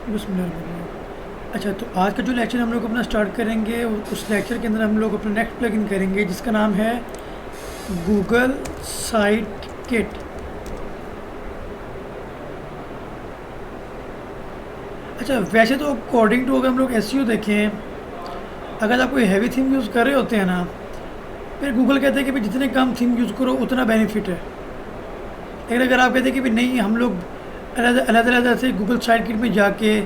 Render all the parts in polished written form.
बिस्मिल्लाह। अच्छा, तो आज का जो लेक्चर हम लोग अपना स्टार्ट करेंगे, उस लेक्चर के अंदर हम लोग अपना नेक्स्ट प्लगइन करेंगे जिसका नाम है गूगल साइट किट। अच्छा, वैसे तो अकॉर्डिंग टू अगर हम लोग एसईओ देखें, अगर आप कोई हैवी थीम यूज़ कर रहे होते हैं ना, फिर गूगल कहते हैं कि भाई जितने कम थीम यूज़ करो उतना बेनिफिट है। लेकिन अगर आप कहते हैं कि भाई नहीं, हम लोग अलग से गूगल साइट किट में जाके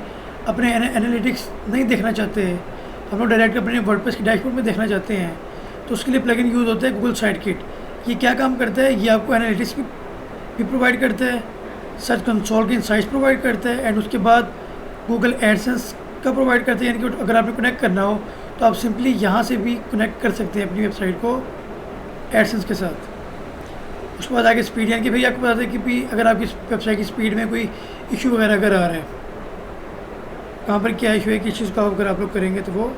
अपने एनालिटिक्स नहीं देखना चाहते, हम लोग डायरेक्ट अपने वर्डप्रेस के डैशबोर्ड में देखना चाहते हैं, तो उसके लिए प्लगइन यूज़ होता है गूगल साइट किट। ये क्या काम करता है? ये आपको एनालिटिक्स भी प्रोवाइड करता है, सर्च कंसोल के इंसाइट्स प्रोवाइड करता है, एंड उसके बाद गूगल एडसेंस का प्रोवाइड करते हैं। यानी कि अगर आपने कनेक्ट करना हो तो आप सिंपली यहाँ से भी कनेक्ट कर सकते हैं अपनी वेबसाइट को एडसेंस के साथ। उसके बाद आगे स्पीड, यानी कि भाई आपको बता दें कि भाई अगर आपकी वेबसाइट की स्पीड में कोई इशू वगैरह अगर आ रहा है, कहाँ पर क्या इशू है, किस चीज़ का अगर आप लोग करेंगे तो वो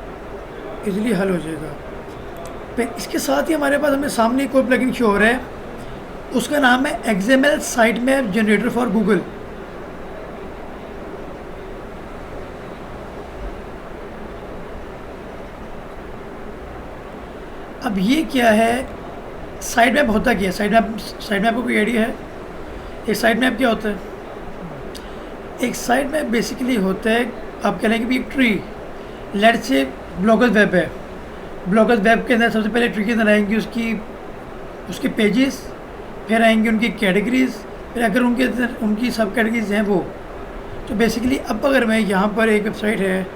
इजीली हल हो जाएगा। फिर इसके साथ ही हमारे पास हमें सामने एक और प्लगइन शो हो रहा है, उसका नाम है XML site map generator for Google. अब ये क्या है? साइट मैप होता क्या है? साइट मैप को कोई आइडिया है? एक साइट मैप क्या होता है? एक साइट मैप बेसिकली होता है, आप कह रहे हैं कि भी एक tree, let's say bloggers web है। ब्लॉगर्स वेब के अंदर सबसे पहले ट्री के अंदर आएंगी उसके पेजेस, फिर आएंगी उनकी कैटेगरीज, फिर अगर उनके अंदर उनकी सब कैटेगरीज हैं वो, तो बेसिकली अब अगर मैं यहाँ पर एक वेबसाइट है,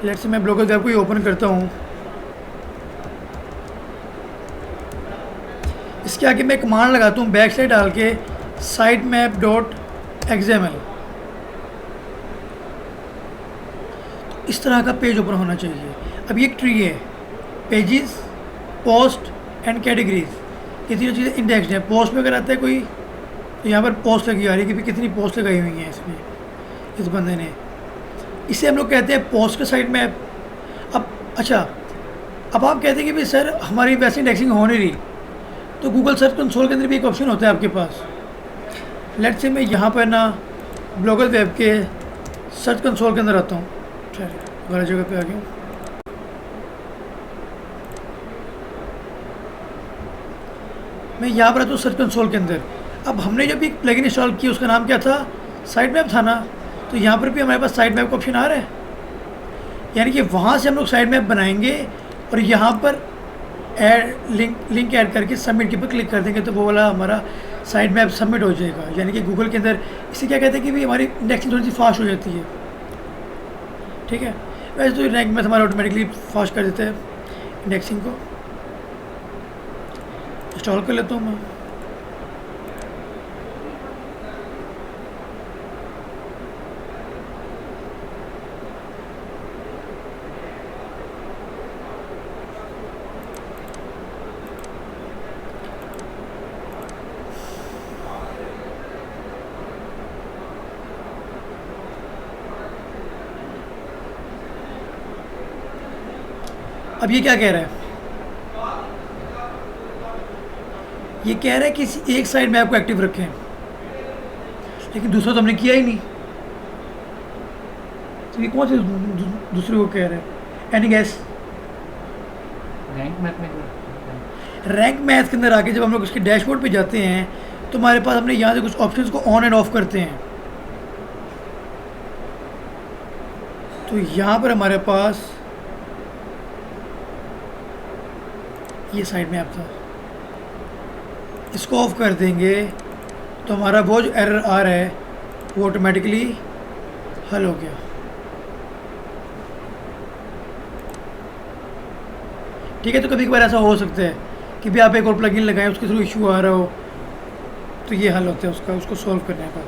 लेट्स से मैं ब्लॉगर्स वेब को ही ओपन करता हूँ, इसके आगे मैं कमांड लगाता हूँ बैकस्लैश डाल के साइट मैप डॉट एक्सएमएल। इस तरह का पेज ओपन होना चाहिए। अब ये एक ट्री है, पेजेस, पोस्ट एंड कैटेगरीज, ये तीनों चीज़ें इंडेक्स्ड हैं। पोस्ट में अगर आता है कोई, तो यहाँ पर पोस्ट लगी आ रही है कि भाई कितनी पोस्ट लगाई हुई हैं इसमें, इस बंदे ने। इसे हम लोग कहते हैं पोस्ट का साइट मैप। अब अच्छा, अब आप कहते हैं कि भाई सर हमारी वैसे इंडेक्सिंग हो नहीं रही, तो गूगल सर्च कंसोल के अंदर भी एक ऑप्शन होता है आपके पास। लेट्स से मैं यहाँ पर ना ब्लॉगर वेब के सर्च कंसोल के अंदर आता हूँ, गलत जगह पे आ गया। मैं यहाँ पर आता हूँ सर्च कंसोल के अंदर। अब हमने जब एक प्लगइन इंस्टॉल किया उसका नाम क्या था? साइट मैप था ना। तो यहाँ पर भी हमारे पास साइट मैप का ऑप्शन आ रहा है, यानी कि वहाँ से हम लोग साइट मैप बनाएंगे और यहाँ पर ऐड लिंक ऐड करके सबमिट के पर क्लिक कर देंगे, तो वो वाला हमारा साइट मैप सबमिट हो जाएगा। यानी कि गूगल के अंदर इसे क्या कहते हैं कि भाई हमारी इंडेक्सिंग थोड़ी सी फास्ट हो जाती है। ठीक है, वैसे तो रैंक मैथ हमारा ऑटोमेटिकली फास्ट कर देता है। इंडेक्सिंग को इंस्टॉल कर लेता हूँ मैं। अब ये क्या कह रहा है? ये कह रहा है कि एक साइड मैप को एक्टिव रखें, लेकिन दूसरा तो हमने किया ही नहीं। तो ये कौन से दूसरे को कह रहा है? Any gas? रैंक मैथ में रैंक मैथ के अंदर आके जब हम लोग उसके डैशबोर्ड पे जाते हैं, तो हमारे पास हमने यहाँ से कुछ ऑप्शंस को ऑन एंड ऑफ करते हैं। तो यहाँ पर हमारे पास ये साइड मैप था, इसको ऑफ कर देंगे तो हमारा वो जो एरर आ रहा है वो ऑटोमेटिकली हल हो गया। ठीक है, तो कभी कभार ऐसा हो सकता है कि भी आप एक और प्लगइन लगाएं, उसके थ्रू इशू आ रहा हो, तो ये हल होता है उसको सॉल्व करने का।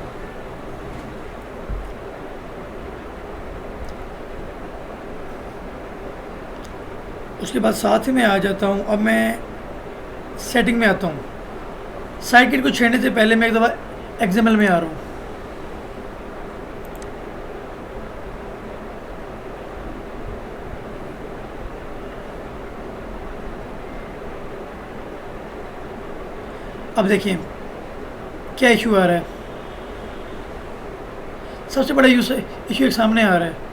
उसके बाद साथ ही मैं आ जाता हूँ, अब मैं सेटिंग में आता हूँ। साइट किट को छेड़ने से पहले मैं एक दफ़ा एक्सएमएल में आ रहा हूँ। अब देखिए क्या इशू आ रहा है। सबसे बड़ा इशू एक सामने आ रहा है।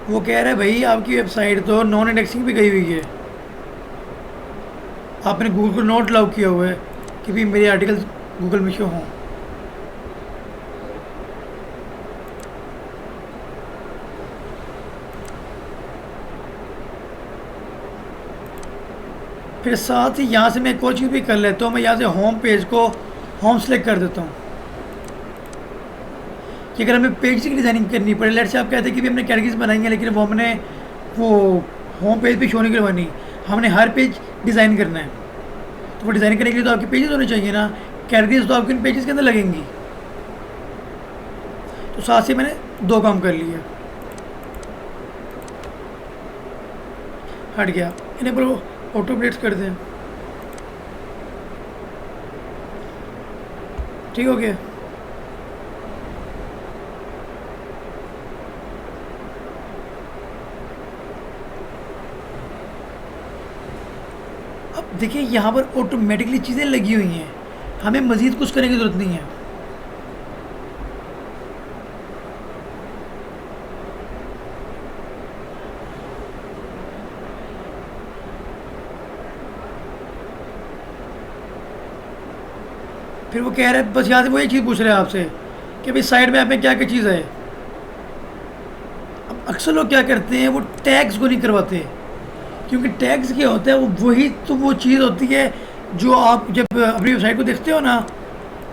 वो कह रहा है भाई आपकी वेबसाइट तो नॉन इंडेक्सिंग भी गई हुई है, आपने गूगल को नोट अलाउ किया हुआ है कि भाई मेरे आर्टिकल गूगल में शो हों। फिर साथ ही यहाँ से मैं एक और चीज़ भी कर लेता हूँ, मैं यहाँ से होम पेज को होम सेलेक्ट कर देता हूँ कि अगर हमें पेज की डिज़ाइनिंग करनी पड़े, लेट से आप कहते हैं कि भी हमने कैटेगरीज बनाई हैं लेकिन वो हमने वो होम पेज पे शो नहीं करवानी, हमने हर पेज डिज़ाइन करना है, तो वो डिज़ाइन करने के लिए तो आपके पेजेस होने चाहिए ना, कैटेगरीज तो आपके इन पेजेस के अंदर लगेंगी। तो साथ से मैंने दो काम कर लिए, हट गया। इन्हें ऑटो अपडेट्स कर दें, ठीक हो गया। अब देखिए यहाँ पर ऑटोमेटिकली चीज़ें लगी हुई हैं, हमें मज़ीद कुछ करने की ज़रूरत नहीं है। फिर वो कह रहे हैं बस यहाँ से वो एक चीज़ पूछ रहे हैं आपसे कि भाई साइड में आप में क्या क्या चीज़ है। अब अक्सर लोग क्या करते हैं, वो टैग्स को नहीं करवाते, क्योंकि टैग्स क्या होता है, वो वही तो वो चीज़ होती है जो आप जब अपनी वेबसाइट को देखते हो ना,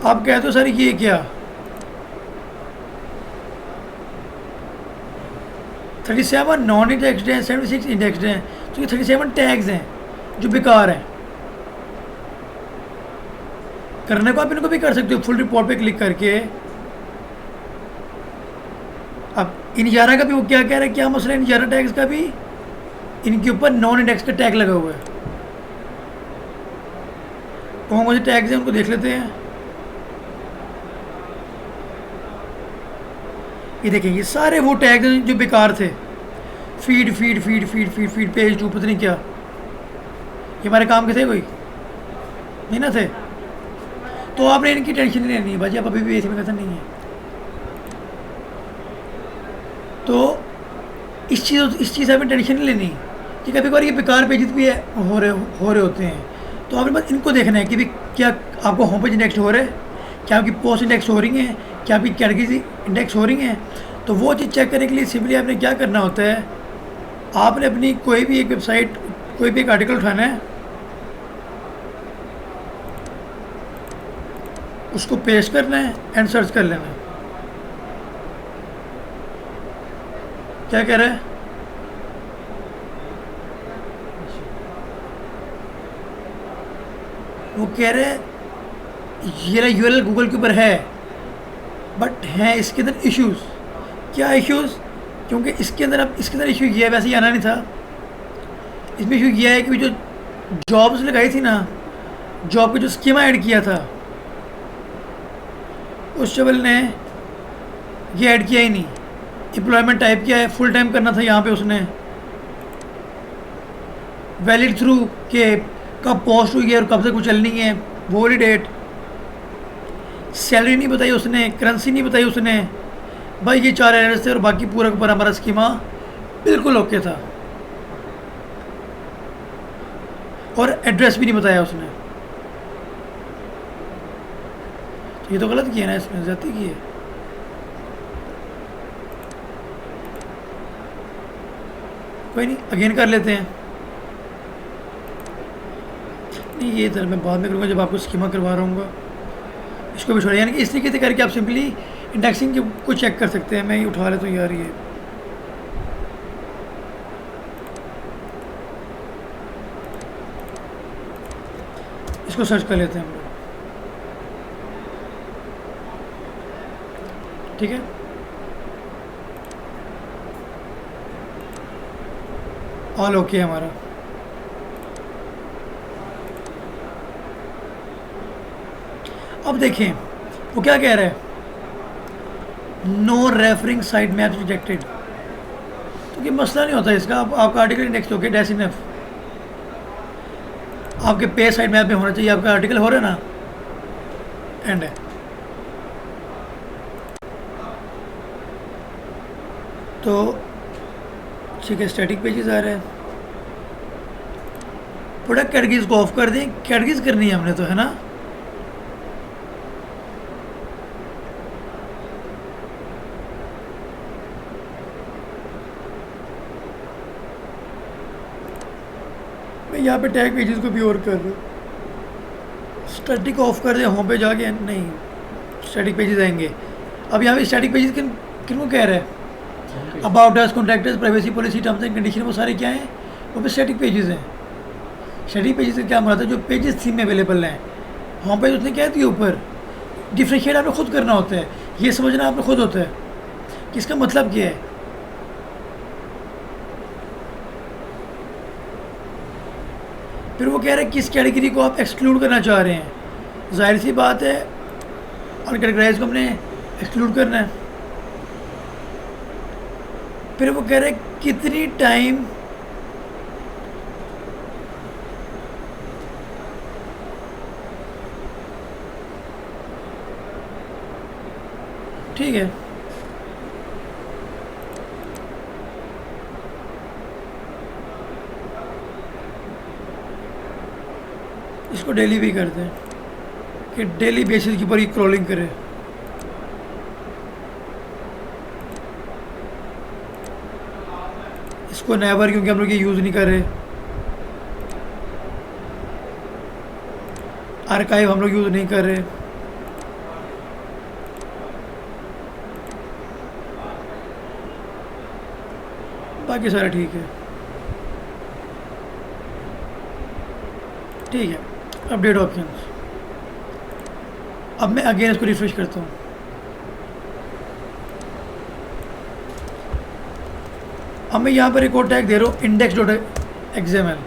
आप कहते हो सर ये क्या 37 नॉन इंडेक्सड हैं, 76 इंडेक्सड हैं, तो ये 37 टैग्स हैं जो बेकार हैं। करने को आप इनको भी कर सकते हो फुल रिपोर्ट पे क्लिक करके। अब इन 11 का भी वो क्या कह रहा है, क्या मसला है इन 11 टैग्स का भी, इनके ऊपर नॉन इंडेक्स का टैग लगा हुआ है। कौन कौन से टैग्स हैं उनको देख लेते हैं। ये देखें, ये सारे वो टैग हैं जो बेकार थे, feed feed feed feed feed feed page two पता नहीं क्या, ये हमारे काम के थे कोई नहीं ना थे, तो आपने इनकी टेंशन नहीं लेनी है भाजी, आप अभी भी ऐसे में कथन नहीं है। तो इस चीज़ से आपने टेंशन नहीं लेनी कि कभी कभार ये बेकार पेजेस भी हो रहे होते हैं, तो आपने बस इनको देखना है कि भी क्या आपको होम पेज इंडेक्स हो रहा है, क्या आपकी पोस्ट इंडेक्स हो रही हैं, क्या आपकी कैटेगरी इंडेक्स हो रही हैं। तो वो चीज़ चेक करने के लिए सिंपली आपने क्या करना होता है, आपने अपनी कोई भी एक वेबसाइट, कोई भी एक आर्टिकल उठाना है, उसको पेस्ट करना है एंड सर्च कर लेना है। क्या कह रहा है, वो कह रहे हैं ये यूआरएल गूगल के ऊपर है, बट हैं इसके अंदर इश्यूज़। क्या इश्यूज़, क्योंकि इसके अंदर इशू ये है, वैसे ही आना नहीं था, इसमें इशू ये है कि जो जॉब्स लगाई थी ना, जॉब का जो स्कीमा ऐड किया था, उस चवल ने ये ऐड किया ही नहीं। एम्प्लॉयमेंट टाइप किया है, फुल टाइम करना था यहाँ पे उसने, वैलिड थ्रू के कब पोस्ट हुई है और कब से कुछ चलनी है, वो वाली डेट, सैलरी नहीं बताई उसने, करेंसी नहीं बताई उसने। भाई ये 4 एरर्स थे और बाकी पूरा का पूरा हमारा स्कीमा बिल्कुल ओके था, और एड्रेस भी नहीं बताया उसने। तो ये तो गलत किया ना, इसमें ज्यादती की है। कोई नहीं, अगेन कर लेते हैं। नहीं ये तरह मैं बाद में करूँगा जब आपको स्कीमा करवा रहा हूँ, इसको भी छोड़ा, यानी कि इस तरीके से करके आप सिंपली इंडेक्सिंग को चेक कर सकते हैं। मैं ये उठा लेता हूँ यार, ये इसको सर्च कर लेते हैं हम लोग, ठीक है। ऑल ओके हमारा। अब देखें वो क्या कह रहा है, no referring site maps rejected. तो ये मसला नहीं होता इसका, आपका आर्टिकल इंडेक्स हो गया, डैश इनफ। आपके पेज साइड मैप में होना चाहिए, आपका आर्टिकल हो रहा है ना, एंड है। तो ठीक है, स्टैटिक पेजेस आ रहे हैं। प्रोडक्ट कैटेगरीज को ऑफ कर दें, कैटेगरीज करनी है हमने तो, है ना। मैं यहाँ पे टैग पेजेस को भी और कर रहा हूँ। स्टैटिक ऑफ कर दें, होम पे जाके नहीं, स्टैटिक पेजेस आएंगे। अब यहाँ पे स्टैटिक पेजेस किन किन को कह रहा है? About us, contractors, privacy policy, terms and condition, वो सारे क्या हैं? वो पे स्टैटिक पेजेस हैं। स्टैटिक पेजेस का क्या मतलब? जो पेजेस थीम में अवेलेबल हैं। होम पेज उसने क्या दिया ऊपर, डिफ्रेंशिएट आपने खुद करना होता है, ये समझना आपने खुद होता है कि इसका मतलब क्या है। फिर वो कह रहे हैं किस कैटेगरी को आप एक्सक्लूड करना चाह रहे हैं। जाहिर सी बात है, और कैटेगराइज को हमने एक्सक्लूड करना है। फिर वो कह रहे हैं कितनी टाइम ठीक है। इसको डेली भी करते हैं कि डेली बेसिस के ऊपर ही क्रॉलिंग करे। इसको नेवर, क्योंकि हम लोग ये यूज़ नहीं कर रहे। आर्काइव हम लोग यूज़ नहीं कर रहे। बाकी सारा ठीक है। ठीक है, अपडेट ऑप्शंस। अब मैं अगेन इसको रिफ्रेश करता हूँ। अब मैं यहाँ पर एक और टैग दे रहा हूँ, index.xml।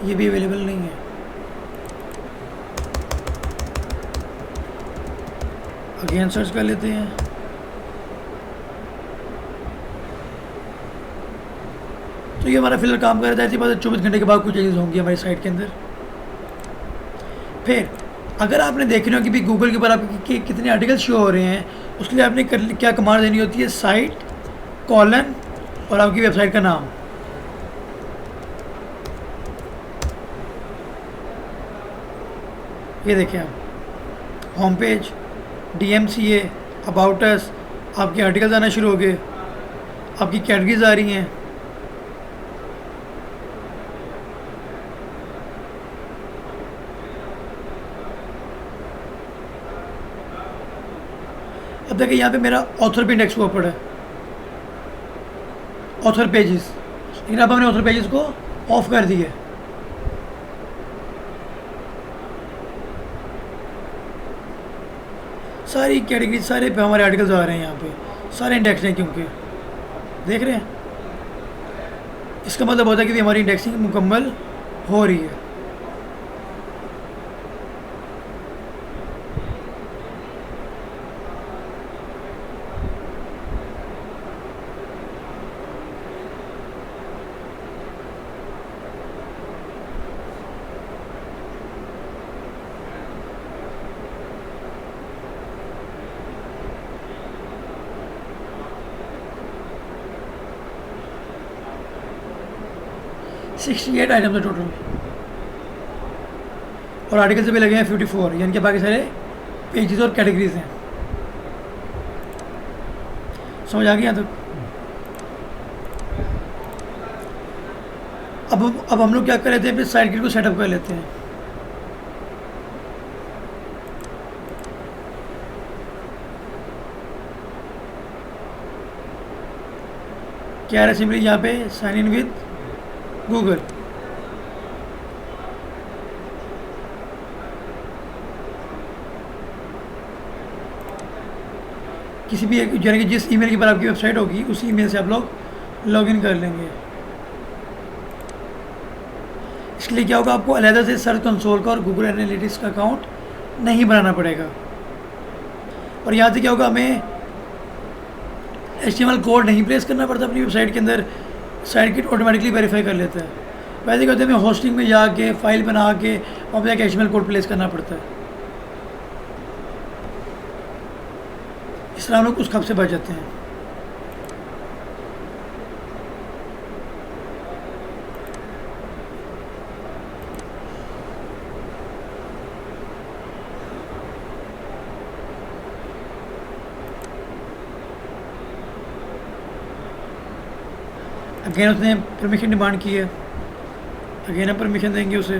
ये भी अवेलेबल नहीं है। अगेन सर्च कर लेते हैं। तो ये हमारा फिलहाल काम कर रहा है। ऐसी बात है 24 घंटे के बाद कुछ चीज़ें होंगी हमारी साइट के अंदर। फिर अगर आपने देखना हो कि भाई गूगल के ऊपर आपके कितने आर्टिकल शो हो रहे हैं, उसके लिए आपने क्या कमांड देनी होती है, साइट कॉलन और आपकी वेबसाइट का नाम। ये देखें आप, home page, DMCA, about us, आपके आर्टिकल्स आना शुरू हो गए, आपकी कैटेगरीज आ रही हैं। अब देखिए यहाँ पे मेरा ऑथर पे इंडेक्स हुआ पड़ा है, ऑथर पेजेस, लेकिन अब हमने ऑथर पेजेस को ऑफ कर दिया। सारी कैटेगरी, सारे पे हमारे आर्टिकल्स आ रहे हैं, यहाँ पे सारे इंडेक्स हैं, क्योंकि देख रहे हैं। इसका मतलब होता है कि हमारी इंडेक्सिंग मुकम्मल हो रही है। सिक्सटी 8 आइटम्स है टोटल, और आर्टिकल से भी लगे हैं 54, यानी कि बाकी सारे पेजेस और कैटेगरीज हैं। समझ आ गया? तो अब हम लोग क्या कर लेते हैं, फिर साइट ग्रिड को सेटअप कर लेते हैं। क्या है सिंपली यहाँ पे साइन इन विद गूगल। किसी भी एक, यानी कि जिस ईमेल के ऊपर आपकी वेबसाइट होगी उसी ईमेल से आप लोग लॉगिन कर लेंगे। इसके लिए क्या होगा, आपको अलहदा से सर्च कंसोल का और गूगल एनालिटिक्स का अकाउंट नहीं बनाना पड़ेगा। और यहाँ से क्या होगा, हमें HTML कोड नहीं प्लेस करना पड़ता अपनी वेबसाइट के अंदर। साइट किट ऑटोमेटिकली वेरीफाई कर लेता है। वैसे क्या होता है, हमें होस्टिंग में जाके फाइल बना के वहाँ पर जाके HTML कोड प्लेस करना पड़ता है। इस तरह हम लोग उस खप से बच जाते हैं। अगेन उसने परमिशन डिमांड की है, अगेन हम परमिशन देंगे उसे।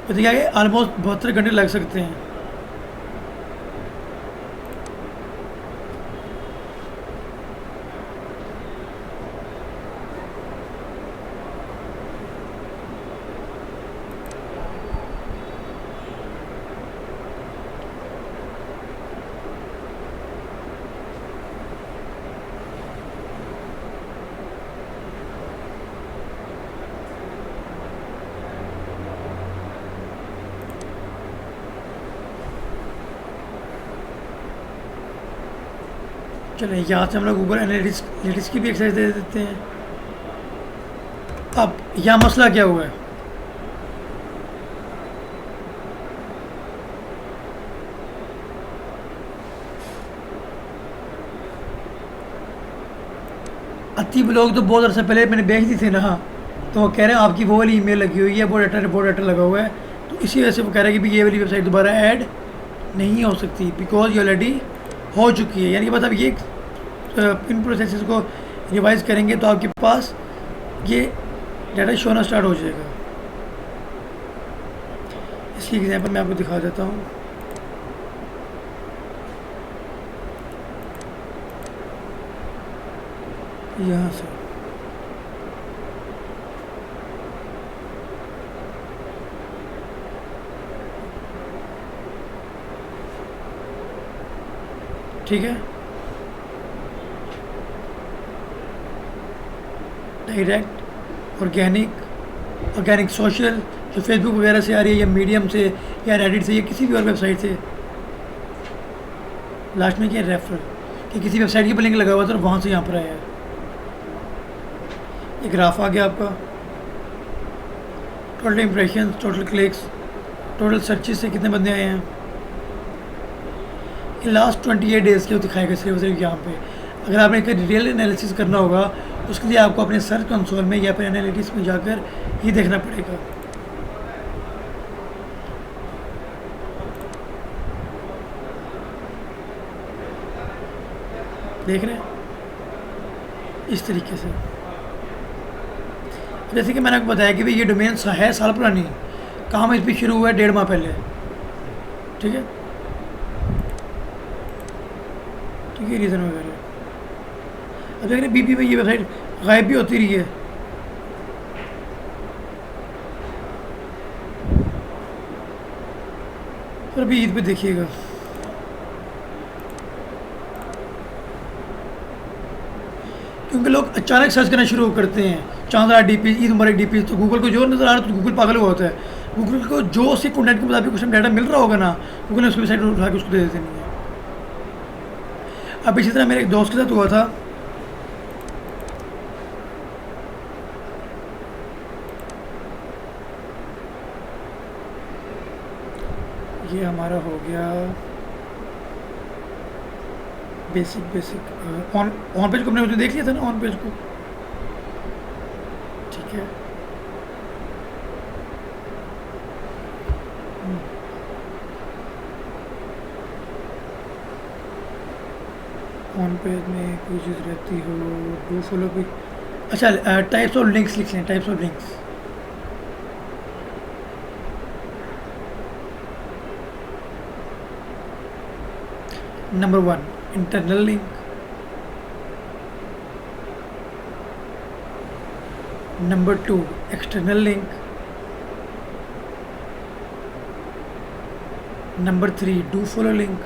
तो देखिए ऑलमोस्ट 72 घंटे लग सकते हैं। चलिए यहाँ से हम लोग गूगल एनालिटिक्स की भी एक्सरसाइज दे देते हैं। अब यहाँ मसला क्या हुआ है, अतीब लोग तो बहुत अर्सा पहले मैंने भेज दी थी ना, तो वो कह रहे हैं आपकी वो वाली ईमेल लगी हुई है, वो डाटा लगा हुआ है, तो इसी वजह से वो कह रहे हैं कि भी ये वाली वेबसाइट दोबारा ऐड नहीं हो सकती बिकॉज ये ऑलरेडी हो चुकी है। यानी कि मतलब ये इन प्रोसेस को रिवाइज करेंगे तो आपके पास ये डाटा शो होना स्टार्ट हो जाएगा। इसकी एग्जांपल मैं आपको दिखा देता हूँ। यहाँ से ठीक है, डायरेक्ट, ऑर्गेनिक सोशल जो फेसबुक वगैरह से आ रही है या मीडियम से या रेडिट से या किसी भी और वेबसाइट से। लास्ट में क्या रेफर कि किसी वेबसाइट की लिंक लगा हुआ था और वहाँ से यहाँ पर आया है। ये ग्राफ आ गया आपका, total impression, total clicks, total searches से कितने बंदे आए हैं। ये लास्ट 28 डेज़ के दिखाएगा सिर्फ यहाँ पे। अगर आपने एक रियल एनालिसिस करना होगा उसके लिए आपको अपने सर्च कंसोल में या फिर एनालिटिक्स में जाकर ये देखना पड़ेगा। देख रहे हैं इस तरीके से। जैसे कि मैंने आपको बताया कि भाई ये डोमेन है साल पुरानी, काम इस पर शुरू हुआ है 1.5 माह पहले, ठीक है। ठीक है, रीज़न वगैरह। अब देख रहे बीपी में ये वेबसाइट गायब भी होती रही है। और अभी ईद पे देखिएगा, क्योंकि लोग अचानक सर्च करना शुरू करते हैं चांदरा डीपी, ईद मुबारक डीपी, तो गूगल को जो नज़र आ रहा है तो गूगल पागल हुआ होता है। गूगल को जो उसके कंटेंट के मुताबिक कुछ डाटा मिल रहा होगा ना, गूगल ने उसकी वेबसाइट उठा के उसको दे देते नहीं है। अब इसी तरह मेरे एक दोस्त के साथ हुआ था, ये हमारा हो गया बेसिक ऑन पेज को हमने देख लिया था ना, ऑन पेज को, ठीक है। ऑन पेज में कोई चीज़ रहती हो, डू फॉलो भी। अच्छा, टाइप्स ऑफ लिंक्स लिख लें, types of links. Number 1 internal link, number 2 external link, number 3 do follow link,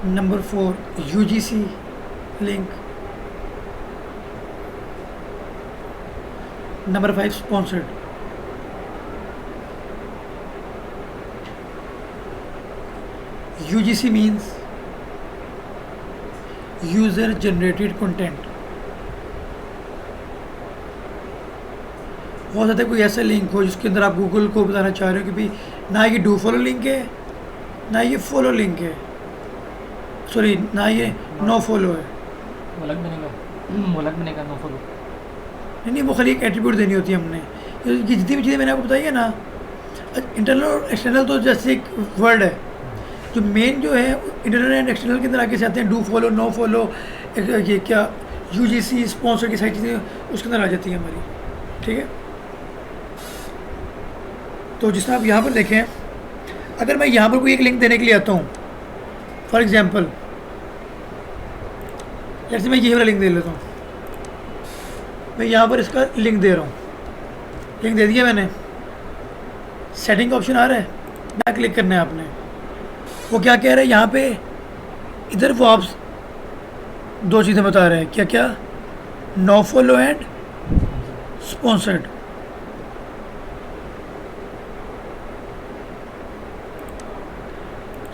number 4 UGC link, number 5 sponsored. UGC means user generated content. हो सकता है कोई ऐसा लिंक हो जिसके अंदर आप गूगल को बताना चाह रहे हो कि भाई ना ये डू फॉलो लिंक है, ना ये फॉलो लिंक है, सॉरी ना ये नो फॉलो है। वो अलग बनेगा नो फॉलो। नहीं, वो खाली एक एट्रीब्यूट देनी होती है हमने। ये जितनी भी चीज़ें मैंने आपको बताई है ना, इंटरनल और एक्सटर्नल तो जैसे एक वर्ड है, जो मेन जो है इंटरनल एंड एक्सटर्नल के अंदर आगे से आते हैं डू फॉलो, नो फॉलो, ये क्या यूजीसी स्पॉन्सर की सारी चीज़ें उसके अंदर आ जाती हैं हमारी। ठीक है, तो जिस तरह आप यहाँ पर देखें, अगर मैं यहाँ पर कोई एक लिंक देने के लिए आता हूँ, फॉर एग्जांपल जैसे मैं ये वाला लिंक दे लेता हूँ, मैं यहाँ पर इसका लिंक दे रहा हूँ, लिंक दे दिया मैंने, सेटिंग का ऑप्शन आ रहा है, क्या क्लिक करना है आपने, वो क्या कह रहा है यहाँ पे, इधर वो आप दो चीज़ें बता रहे हैं, क्या क्या, नो फॉलो एंड स्पॉन्सर्ड।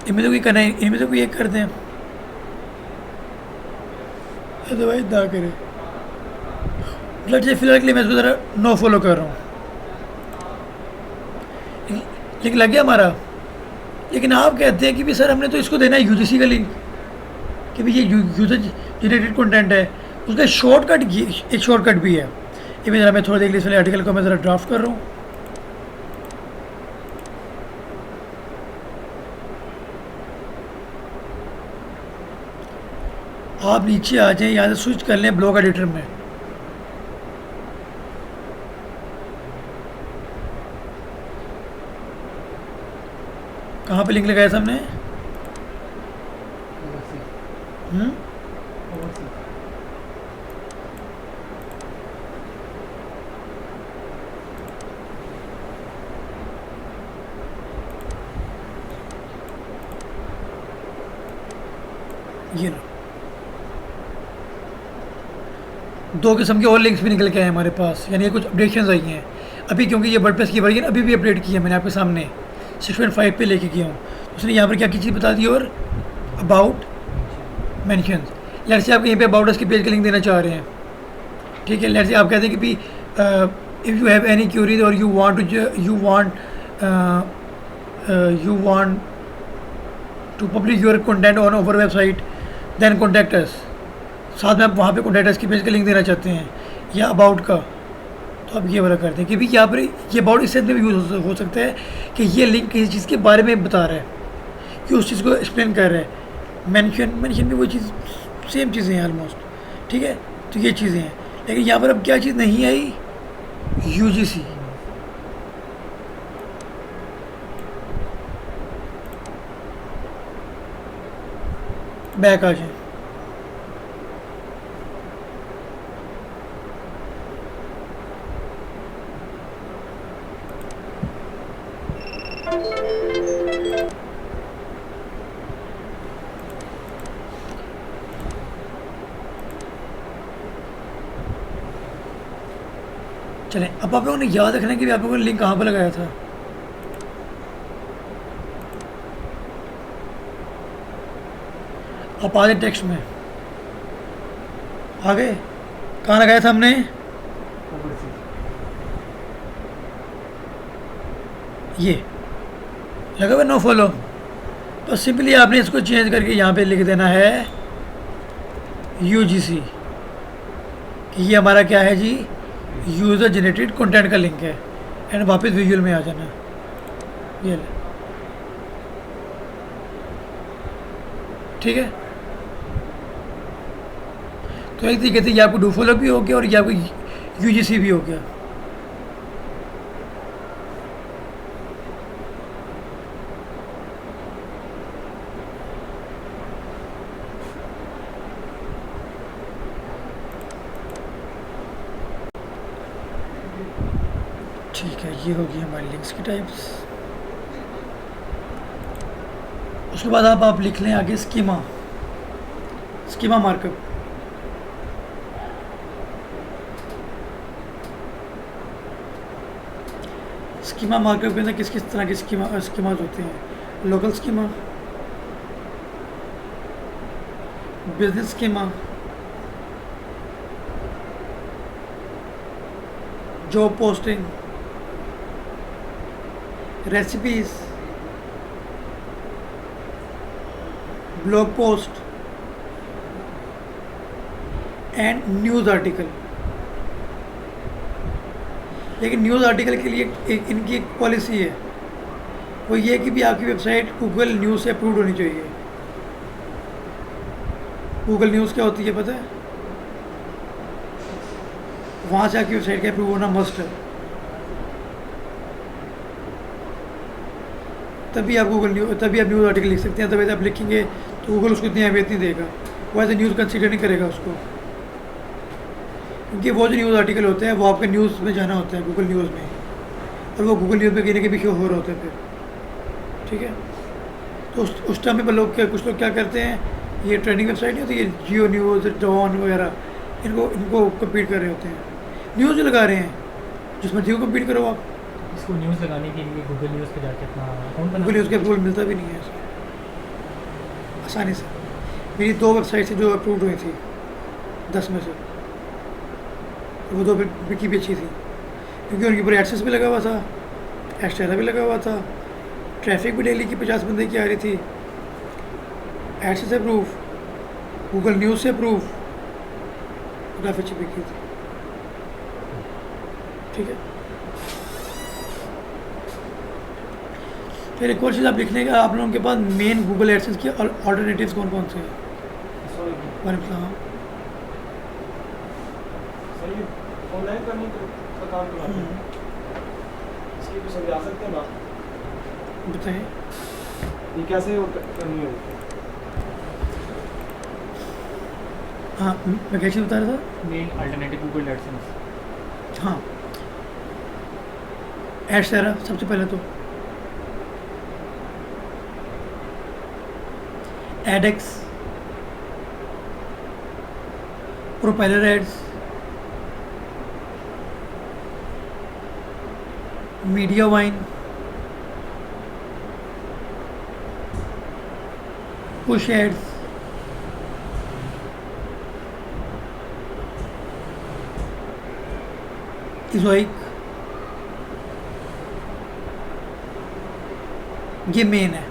इनमें तो कोई करना है, इनमें तो कोई एक करते हैं, अदरवाइज ना करें। मतलब जैसे फिलहाल के लिए मैं इसको ज़रा नो फॉलो कर रहा हूँ, लिंक लग गया हमारा। लेकिन आप कहते हैं कि भी सर हमने तो इसको देना है यूजीसी का लिंक, कि भाई ये यूजर जनरेटेड कंटेंट है, उसका शॉर्टकट, एक शॉर्टकट भी है। ये भी ज़रा मैं थोड़ा देख लीजिए, इस वाले आर्टिकल को मैं ज़रा ड्राफ्ट कर रहा हूँ। आप नीचे आ जाएं, यहाँ से स्विच कर लें ब्लॉग एडिटर में। कहाँ पे लिंक लगाया था हमने? ये लो, दो किस्म के और लिंक्स भी निकल के आए हमारे पास, यानी कुछ अपडेशंस आई हैं अभी, क्योंकि ये वर्डप्रेस की वर्जन अभी भी अपडेट की है मैंने आपके सामने 6.5 पे लेके गया हूँ। उसने यहाँ पर क्या की चीज़ बता दी, और अबाउट मेंशंस। लेट्स से आप यहीं पे अबाउट अस के पेज का लिंक देना चाह रहे हैं, ठीक है। लेट्स से आप कहते हैं कि भी if you have any queries और you want to publish your content on our website, then contact us. साथ में आप वहाँ पे कॉन्टैक्ट अस की पेज का लिंक देना चाहते हैं या अबाउट का, तो आप ये वाला करते हैं कि भी यहाँ पर ये अबाउट इस सेंस में भी यूज़ हो सकता है कि ये लिंक किसी चीज़ के बारे में बता रहा है, कि उस चीज़ को एक्सप्लेन कर रहा है। मेंशन भी वो चीज़, सेम चीज़ें हैं ऑलमोस्ट, ठीक है। तो ये चीज़ें हैं, लेकिन यहाँ पर अब क्या चीज़ नहीं आई, यूजीसी। बैक आ जाए, चलें। अब आप लोगों ने याद रखना है कि आप लोगों ने लिंक कहाँ पर लगाया था। आप आ गए टेक्स्ट में, आ गए, कहाँ लगाया था हमने, ये लगा हुआ नो फॉलो। तो सिंपली आपने इसको चेंज करके यहाँ पे लिख देना है यूजीसी, कि ये हमारा क्या है जी, यूज़र जनरेटेड कंटेंट का लिंक है, एंड वापस विजुअल में आ जाना। ये ले, ठीक है। तो एक तरीके से ये आपको डू फॉलो भी हो गया और ये आपको यूजीसी भी हो गया। ठीक है, ये होगी हमारी लिंक्स की टाइप्स। उसके बाद आप लिख लें आगे schema. Schema markup, schema markup के अंदर किस किस तरह के स्कीमाज होते हैं? Local schema, business schema, job posting, recipes, blog post and news article. लेकिन न्यूज़ आर्टिकल के लिए इनकी एक पॉलिसी है, वो ये है कि भी आपकी वेबसाइट गूगल न्यूज़ से अप्रूव्ड होनी चाहिए। गूगल न्यूज़ क्या होती है पता है? वहाँ से आपकी वेबसाइट का अप्रूव होना मस्ट है, तभी आप न्यूज़ आर्टिकल लिख सकते हैं। तभी आप लिखेंगे तो गूगल उसको इतनी अहमियत नहीं देगा, वो एज ए न्यूज़ कंसिडर नहीं करेगा उसको, क्योंकि वो जो न्यूज़ आर्टिकल होते हैं वो आपके न्यूज़ में जाना होता है, गूगल न्यूज़ में, और वो गूगल न्यूज़ में कहीं ना कहीं शो हो रहे होते हैं फिर। ठीक है, तो उस टाइम पे कुछ लोग क्या करते हैं, ये ट्रेंडिंग वेबसाइट नहीं होती, ये जियो न्यूज़, डॉन वगैरह, इनको कम्पीट कर रहे होते हैं, न्यूज़ लगा रहे हैं, जिसमें जियो कम्पीट करो आप। इसको न्यूज़ लगाने के लिए गूगल न्यूज़ पे जाके अपना अकाउंट गूगल न्यूज़ का अप्रूवल मिलता भी नहीं है ऐसे आसानी से। मेरी 2 वेबसाइट से जो अप्रूव हुई थी 10 में से, वो 2 बिकी भी अच्छी थी, क्योंकि उनके ऊपर एडसेंस भी लगा हुआ था, एस्टेरा भी लगा हुआ था, ट्रैफिक भी डेली की 50 बंदे की आ रही थी, एडसेंस से अप्रूव, गूगल न्यूज़ से अप्रूव, काफ़ी अच्छी बिकी थी। ठीक है, फिर एक और चीज़ आप लिखने का, आप लोगों के पास मेन गूगल एडसेंस के ऑल्टरनेटिव्स कौन कौन से हैं? वालेकुम सही ऑनलाइन करने का काम करवाते हैं, इसकी कुछ समझा सकते हैं बात? बताएं। ये कैसे करनी है? हाँ, मैं कैसे बता रहा था? Main alternative Google AdSense. हाँ, एडसेरा सबसे पहले तो, एडेक्स, Propeller Ads, Mediavine, push ads, Ezoic, ये मेन है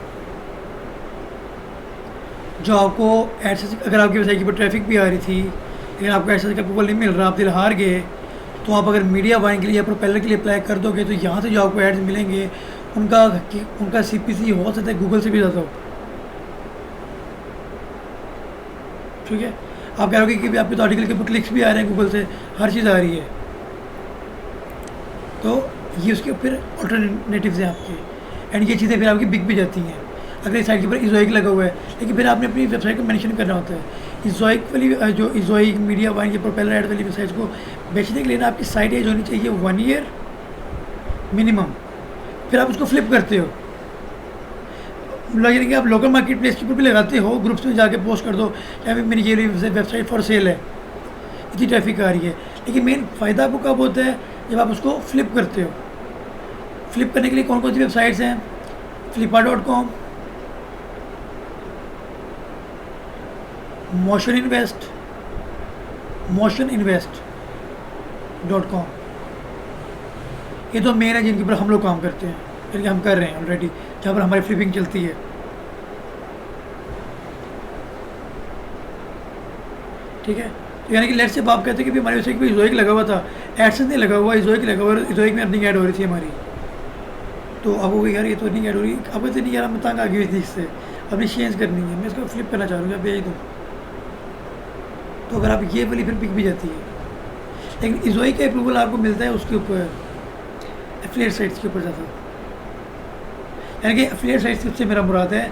जो आपको एडसेंस, अगर आपकी वेबसाइट के ऊपर ट्रैफिक भी आ रही थी लेकिन आपको एडसेंस का अप्रूवल नहीं मिल रहा, आप दिल हार गए, तो आप अगर मीडिया बाइंग के लिए या प्रोपेलर के लिए अप्लाई कर दोगे तो यहाँ से जो आपको एड्स मिलेंगे उनका CPC हो सकता है गूगल से भी ज़्यादा हो। ठीक है, आप कह रहे हो कि आपके तो आर्टिकल के ऊपर क्लिक्स भी आ रहे हैं गूगल से, हर चीज़ आ रही है, तो ये उसके फिर ऑल्टरनेटिव्स हैं आपके, एंड ये चीज़ें फिर आपकी बिक भी जाती हैं। अगर इस साइट के ऊपर इज़ोइक लगा हुआ है, लेकिन फिर आपने अपनी वेबसाइट को मेंशन करना होता है। इज़ोइक वाली जो इज़ोइक, मीडिया वाइन, ये प्रोपेलर एड वाली वेबसाइट्स को बेचने के लिए ना आपकी साइट एज होनी चाहिए 1 ईयर मिनिमम, फिर आप उसको फ्लिप करते हो, यानी कि आप लोकल मार्केट प्लेस के ऊपर भी लगाते हो, ग्रुप्स में जाके पोस्ट कर दो या फिर मेरी ये वेबसाइट फॉर सेल है, इतनी ट्रैफिक आ रही है। लेकिन मेन फ़ायदा आपको कब होता है? जब आप उसको फ्लिप करते हो। फ्लिप करने के लिए कौन कौन सी वेबसाइट्स हैं? flippa.com, motioninvest.com, ये तो मेन है जिनके ऊपर हम लोग काम करते हैं, यानी हम कर रहे हैं ऑलरेडी, जहाँ पर हमारी फ्लिपिंग चलती है। ठीक है, तो यानी कि लेट्स से आप कहते हैं कि भी हमारी वेबसाइट पे इज़ोइक लगा हुआ था, एडसेंस नहीं लगा हुआ, इज़ोइक लगा हुआ, इज़ोइक में अर्निंग ऐड हो रही थी हमारी, तो अब वो यार ये तो अर्निंग ऐड हो रही, अब तो नहीं यार मैं तंग आ गई थी इससे, अपनी चेंज करनी है, मैं इसको फ्लिप करना चाह रहा हूँ, भेज दूँ, तो अगर आप ये वाली फिर पिक भी जाती है। लेकिन इज़ोइक का अप्रूवल आपको मिलता है उसके ऊपर एफिलिएट साइट्स के ऊपर ज़्यादा, यानी कि एफिलिएट साइट्स से मेरा मुराद है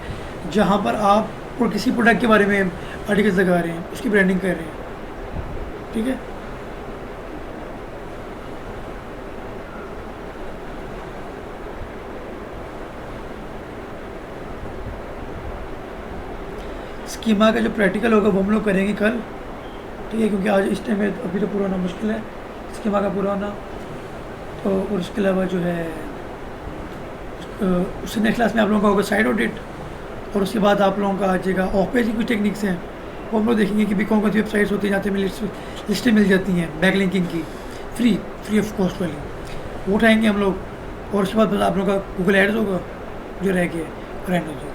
जहाँ पर आप किसी प्रोडक्ट के बारे में आर्टिकल्स लगा रहे हैं, उसकी ब्रांडिंग कर रहे हैं। ठीक है, स्कीमा का जो प्रैक्टिकल होगा वो हम लोग करेंगे कल, ठीक है, क्योंकि आज इस टाइम में अभी तो पूरा होना मुश्किल है स्कीमा का पूरा होना। तो और उसके अलावा जो है उससे नेक्स्ट क्लास में आप लोगों का होगा साइड ऑडिट, और उसके बाद आप लोगों का आ जाएगा ऑफ पेज की कुछ टेक्निक्स हैं, वो हम लोग देखेंगे कि भी कौन कौन सी वेबसाइट्स होती हैं जहाँ पे लिस्टें मिल जाती हैं बैक लिंकिंग की फ्री ऑफ कॉस्ट वाली, वो उठाएंगे हम लोग। और उसके बाद आप लोगों का गूगल एड्स होगा जो रह गया और एंड होगा।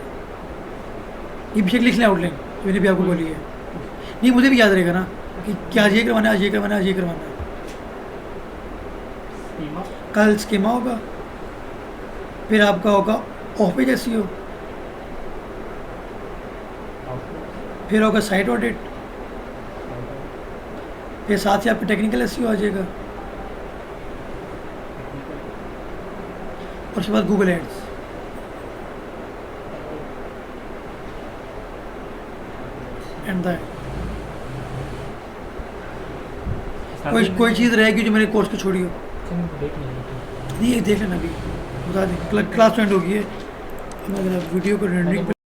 ये भी लिख लें आउटलाइन जो मैंने भी आपको बोली है, नहीं मुझे भी याद रहेगा ना कि क्या आज ये करवाना है, आज ये करवाना है, आज ये करवाना है। स्कीमा कल स्कीमा होगा, फिर आपका होगा ऑफ पेज एसईओ, फिर होगा साइट ऑडिट, फिर साथ ही आपका टेक्निकल एसईओ आ जाएगा, और उसके बाद गूगल एड्स। एंड दैट कोई चीज़ रहेगी जो मेरे कोर्स को छोड़ी हो, देख लेंगे। नहीं ये देख लेना अभी, बता दें क्लास एंड होगी है, मैं वीडियो को रेंडरिंग